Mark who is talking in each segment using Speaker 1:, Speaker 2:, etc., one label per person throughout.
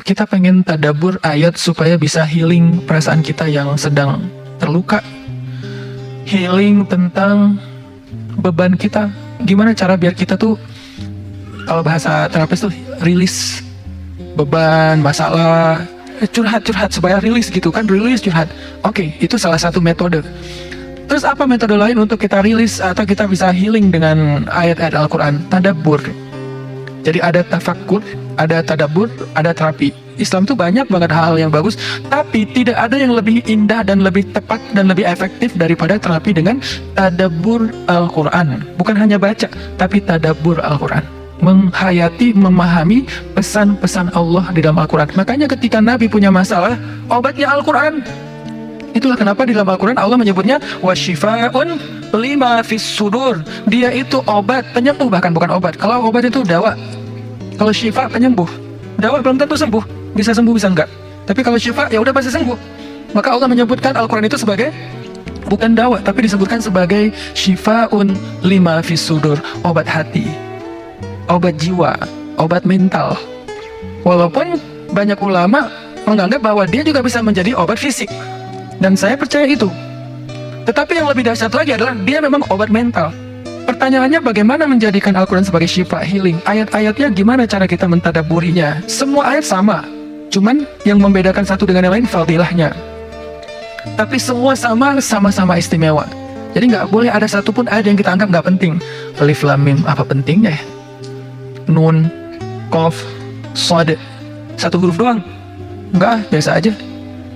Speaker 1: kita pengen tadabbur ayat supaya bisa healing perasaan kita yang sedang terluka, healing tentang beban kita. Gimana cara biar kita tuh, kalau bahasa terapis tuh, rilis beban, masalah, curhat supaya rilis gitu kan, rilis curhat. Oke, itu salah satu metode. Terus apa metode lain untuk kita rilis atau kita bisa healing dengan ayat-ayat Al-Quran? Tadabbur. Jadi ada tafakkur, ada tadabbur, ada terapi. Islam tuh banyak banget hal yang bagus, tapi tidak ada yang lebih indah dan lebih tepat dan lebih efektif daripada terapi dengan tadabbur Al-Quran. Bukan hanya baca, tapi tadabbur Al-Quran. Menghayati, memahami pesan-pesan Allah di dalam Al-Quran. Makanya ketika Nabi punya masalah, obatnya Al-Quran. Itulah kenapa di dalam Al-Quran Allah menyebutnya wasyifa'un lima fis sudur. Dia itu obat, penyembuh, bahkan bukan obat. Kalau obat itu dawa, kalau syifa penyembuh. Dawa belum tentu sembuh, bisa sembuh bisa enggak. Tapi kalau syifa ya udah pasti sembuh. Maka Allah menyebutkan Al-Quran itu sebagai bukan dawa, tapi disebutkan sebagai syifa'un lima fis sudur, obat hati, obat jiwa, obat mental. Walaupun banyak ulama menganggap bahwa dia juga bisa menjadi obat fisik, dan saya percaya itu. Tetapi yang lebih dahsyat lagi adalah dia memang obat mental. Pertanyaannya, bagaimana menjadikan Al-Quran sebagai syifa, healing? Ayat-ayatnya gimana cara kita mentadabburinya? Semua ayat sama, cuman yang membedakan satu dengan yang lain fadilahnya. Tapi semua sama-sama istimewa. Jadi nggak boleh ada satupun ayat yang kita anggap nggak penting. Alif Lam Mim, apa pentingnya ya? Nun, Qaf, Shad, satu huruf doang. Enggak, biasa aja.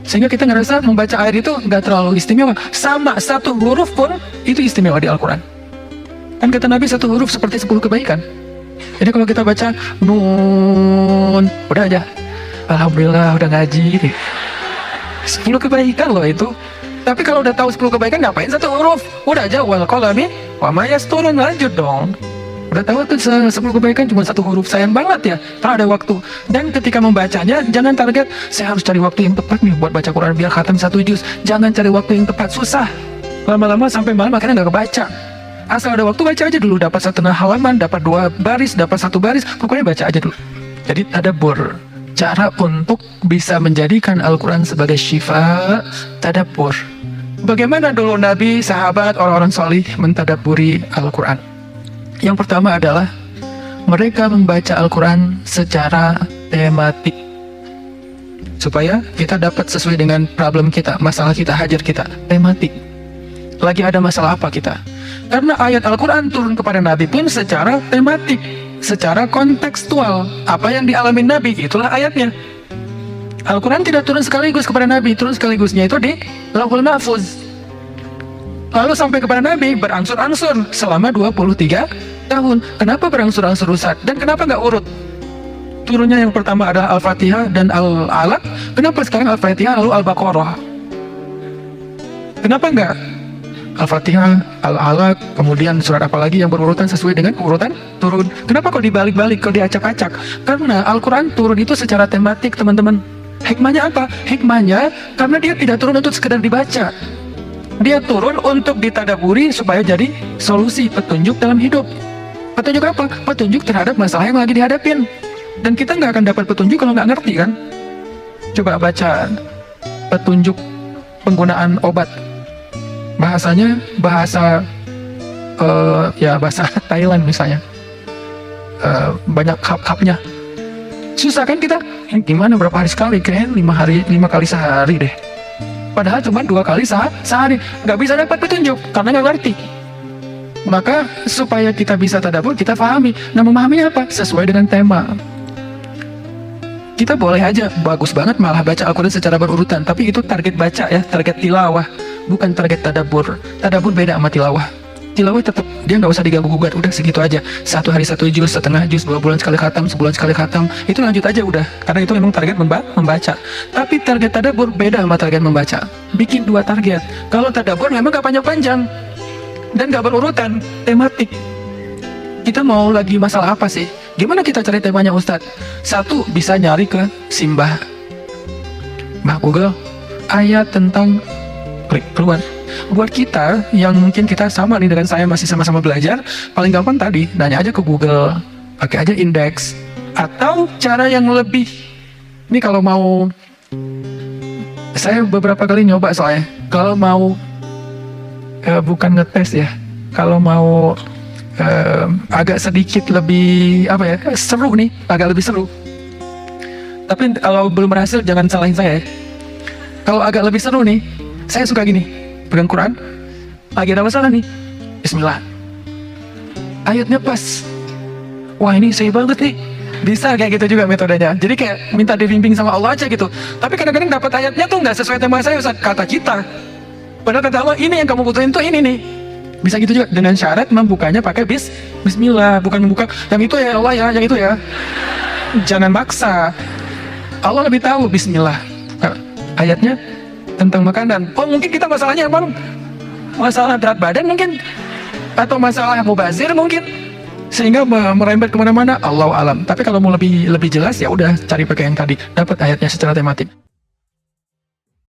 Speaker 1: Sehingga kita ngerasa membaca ayat itu nggak terlalu istimewa. Sama, satu huruf pun itu istimewa di Al-Quran. Kan kata Nabi satu huruf seperti 10 kebaikan. Jadi kalau kita baca Nun, udah aja, alhamdulillah udah ngaji. 10 kebaikan loh itu. Tapi kalau udah tahu 10 kebaikan, ngapain satu huruf? Udah aja, wal qalami wa ma yasturun, lanjut dong. Udah tahu tuh 10 kebaikan cuma satu huruf, sayang banget ya, tak ada waktu. Dan ketika membacanya, jangan target, saya harus cari waktu yang tepat nih buat baca Quran biar khatam 1 juz. Jangan cari waktu yang tepat, susah. Lama-lama sampai malam akhirnya nggak kebaca. Asal ada waktu baca aja dulu, dapat 1,5 halaman, dapat 2 baris, dapat 1 baris, pokoknya baca aja dulu. Jadi tadabbur, cara untuk bisa menjadikan Al-Quran sebagai syifa, tadabbur. Bagaimana dulu Nabi, sahabat, orang-orang solih mentadabburi Al-Quran? Yang pertama adalah mereka membaca Al-Quran secara tematik, supaya kita dapat sesuai dengan problem kita, masalah kita, hajat kita, tematik. Lagi ada masalah apa kita? Karena ayat Al-Quran turun kepada Nabi pun secara tematik, secara kontekstual. Apa yang dialami Nabi, itulah ayatnya. Al-Quran tidak turun sekaligus kepada Nabi, turun sekaligusnya itu di Lauhul Mahfuz. Lalu sampai kepada Nabi berangsur-angsur selama 23 tahun. Kenapa berangsur-angsur Ustaz? Dan kenapa nggak urut? Turunnya yang pertama adalah Al-Fatihah dan Al-Alaq. Kenapa sekarang Al-Fatihah lalu Al-Baqarah? Kenapa nggak Al-Fatihah, Al-Alaq, kemudian surat apa lagi yang berurutan sesuai dengan urutan turun? Kenapa kok dibalik-balik, kok diacak-acak? Karena Al-Quran turun itu secara tematik, teman-teman. Hikmahnya apa? Hikmahnya karena dia tidak turun untuk sekedar dibaca. Dia turun untuk ditadaburi supaya jadi solusi, petunjuk dalam hidup. Petunjuk apa? Petunjuk terhadap masalah yang lagi dihadapin. Dan kita nggak akan dapat petunjuk kalau nggak ngerti kan? Coba baca petunjuk penggunaan obat. Bahasanya bahasa bahasa Thailand misalnya, banyak hap-hapnya. Susah kan kita? Gimana berapa hari sekali? Kayaknya 5 kali sehari deh. Padahal cuma 2 kali sehari. Nggak bisa dapat petunjuk karena nggak ngerti. Maka supaya kita bisa tadabbur, kita pahami. Nah, memahami apa? Sesuai dengan tema. Kita boleh aja bagus banget malah baca Al-Quran secara berurutan, tapi itu target baca ya, target tilawah, bukan target tadabbur. Tadabbur beda sama tilawah. Tilawah tetap dia nggak usah diganggu-gugat, udah segitu aja. 1 hari 1 juz, setengah juz, 2 bulan sekali khatam, sebulan sekali khatam, itu lanjut aja udah. Karena itu memang target membaca. Tapi target tadabbur beda sama target membaca. Bikin 2 target. Kalau tadabbur memang nggak panjang-panjang dan nggak berurutan, tematik. Kita mau lagi masalah apa sih? Gimana kita cari temanya Ustadz? 1, bisa nyari ke Simbah Google, ayat tentang klik keluar. Buat kita yang mungkin kita sama nih dengan saya, masih sama-sama belajar, paling gampang tadi nanya aja ke Google, pakai aja indeks. Atau cara yang lebih Ini kalau mau, saya beberapa kali nyoba soalnya, kalau mau bukan ngetes ya, kalau mau agak sedikit lebih apa ya, seru nih, agak lebih seru. Tapi kalau belum berhasil jangan salahin saya. Kalau agak lebih seru nih, saya suka gini, pegang Quran, lagi ada masalah nih, Bismillah, ayatnya pas, wah ini saya banget nih, bisa kayak gitu juga metodenya. Jadi kayak minta dibimbing sama Allah aja gitu. Tapi kadang-kadang dapat ayatnya tuh nggak sesuai tema saya, Ustaz, kata kita. Padahal kata Allah, ini yang kamu butuhin tuh ini nih. Bisa gitu juga, dengan syarat membukanya pakai Bismillah, bukan membuka yang itu ya Allah ya, yang itu ya. Jangan maksa. Allah lebih tahu. Bismillah. Ayatnya tentang makanan. Oh mungkin kita masalahnya emang masalah berat badan mungkin, atau masalah mubazir mungkin, sehingga merembet kemana-mana. Allahu alam. Tapi kalau mau lebih jelas ya udah cari pakai yang tadi, dapat ayatnya secara tematik.